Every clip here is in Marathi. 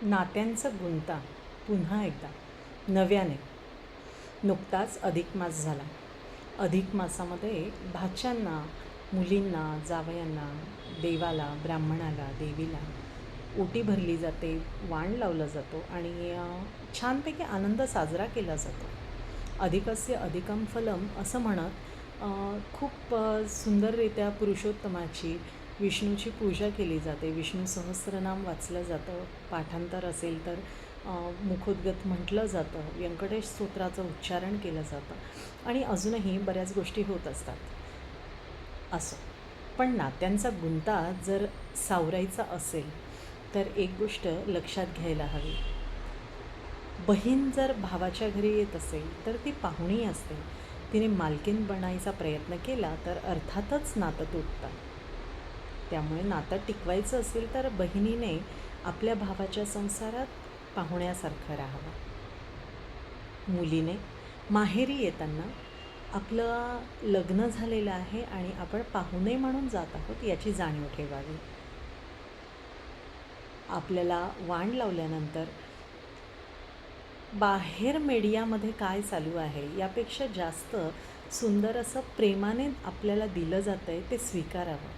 नात्यांचा गुंता पुन्हा एकदा नव्याने. नुकताच अधिक मास झाला. अधिक मासामध्ये भाच्यांना, मुलींना, जावयांना, देवाला, ब्राह्मणाला, देवीला ओटी भरली जाते, वाण लावला जातो आणि छानपैकी आनंद साजरा केला जातो. अधिकस्य अधिकम फलम असं म्हणत खूप सुंदररित्या पुरुषोत्तमाची, विष्णूची पूजा केली जाते. विष्णू सहस्रनाम वाचलं जातं. पाठांतर असेल तर मुखोद्गत म्हटलं जातं. व्यंकटेश स्तोत्राचं उच्चारण केलं जातं आणि अजूनही बऱ्याच गोष्टी होत असतात. असो, पण नात्यांचा गुंता जर सावरायचा असेल तर एक गोष्ट लक्षात घ्यायला हवी. बहीण जर भावाच्या घरी येत असेल तर ती पाहुणी असते. तिने मालकीण बनायचा प्रयत्न केला तर अर्थातच नातं तुटतं. त्यामुळे नातं टिकवायचं असेल तर बहिणीने आपल्या भावाच्या संसारात पाहुण्यासारखं राहावं. मुलीने माहेरी येताना आपलं लग्न झालेलं आहे आणि आपण पाहुणे म्हणून जात आहोत याची जाणीव ठेवावी. आपल्याला वाण लावल्यानंतर बाहेर मीडियामध्ये काय चालू आहे यापेक्षा जास्त सुंदर असं प्रेमाने आपल्याला दिलं जातं आहे ते स्वीकारावं,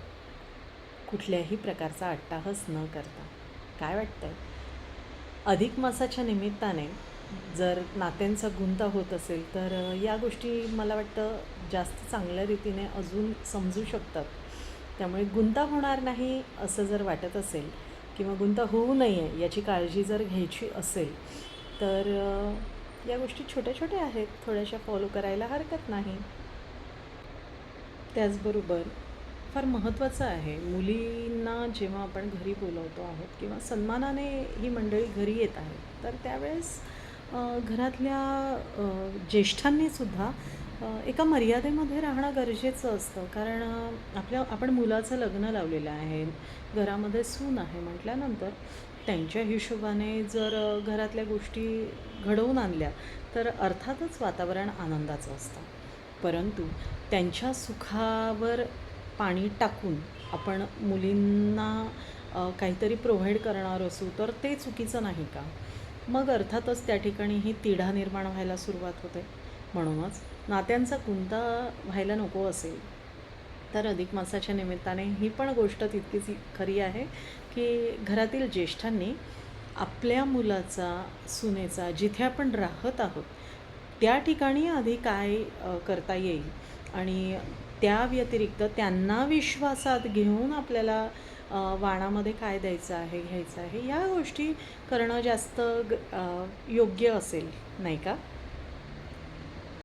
कुठल्याही प्रकारचा अट्टाहास न करता. काय वाटतं आहे? अधिक मासाच्या निमित्ताने जर नात्यांचा गुंता होत असेल तर या गोष्टी मला वाटतं जास्त चांगल्या रीतीने अजून समजू शकतात. त्यामुळे गुंता होणार नाही असं जर वाटत असेल किंवा गुंता होऊ नये याची काळजी जर घ्यायची असेल तर या गोष्टी छोट्या छोट्या आहेत, थोड्याशा फॉलो करायला हरकत नाही. त्याचबरोबर फार महत्त्वाचं आहे, मुलींना जेव्हा आपण घरी बोलवतो आहोत किंवा सन्मानाने ही मंडळी घरी येत आहेत तर त्यावेळेस घरातल्या ज्येष्ठांनीसुद्धा एका मर्यादेमध्ये राहणं गरजेचं असतं. कारण आपण मुलाचं लग्न लावलेलं आहे, घरामध्ये सून आहे म्हटल्यानंतर त्यांच्या हिशोबाने जर घरातल्या गोष्टी घडवून आणल्या तर अर्थातच वातावरण आनंदाचं असतं. परंतु त्यांच्या सुखावर पाणी टाकून आपण मुलींना काहीतरी प्रोव्हाइड करणार असू तर ते चुकीचं नाही का? मग अर्थातच त्या ठिकाणी ही तिढा निर्माण व्हायला सुरुवात होते. म्हणूनच नात्यांचा गुंता व्हायला नको असेल तर अधिक मासाच्या निमित्ताने ही पण गोष्ट तितकीच खरी आहे की घरातील ज्येष्ठांनी आपल्या मुलाचा, सुनेचा जिथे आपण राहत आहोत त्या ठिकाणी आधी काय करता येईल आणि त्या व्यतिरिक्त त्यांना विश्वासात घेऊन आपल्याला वाणामध्ये काय द्यायचं आहे, घ्यायचं आहे, या गोष्टी करणं जास्त योग्य असेल, नाही का?